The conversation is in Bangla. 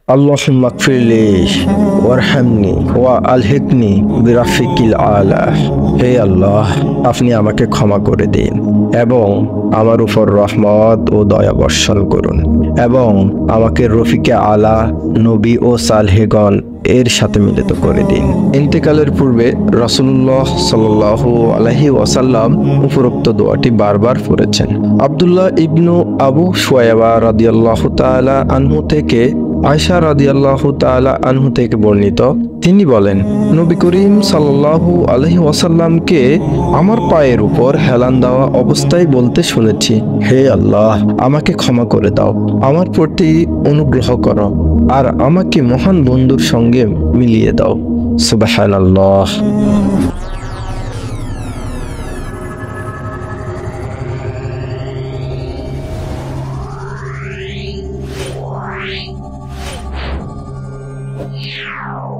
আল্লাহুম্মা গফিরলি ওয়ারহামনি ওয়া আলহিকনি বিরাফিকিল আলা। হে আল্লাহ, আপনি আমাকে ক্ষমা করে দিন এবং আমার উপর রহমত ও দয়া বর্ষণ করুন এবং আমাকে রফিকে আলা নবী ও সালেহগণ এর সাথে মিলিত করে দিন। ইন্তেকালের পূর্বে রাসূলুল্লাহ সাল্লাল্লাহু আলাইহি ওয়াসাল্লাম উপরোক্ত দোয়াটি বারবার পড়েছেন। আব্দুল্লাহ ইবনু আবু শুয়াইবা রাদিয়াল্লাহু তাআলা আনহু থেকে আয়েশা রাদিয়াল্লাহু তাআলা আনহু থেকে বর্ণিত, তিনি বলেন, নবী করিম সাল্লাল্লাহু আলাইহি ওয়াসাল্লামকে আমার পায়ের উপর হেলান দেওয়া অবস্থায় বলতে শুনেছি, হে আল্লাহ, আমাকে ক্ষমা করে দাও, আমার প্রতি অনুগ্রহ করো আর আমাকে মহান বন্ধুর সঙ্গে মিলিয়ে দাও। সুবহানাল্লাহ। Yeah.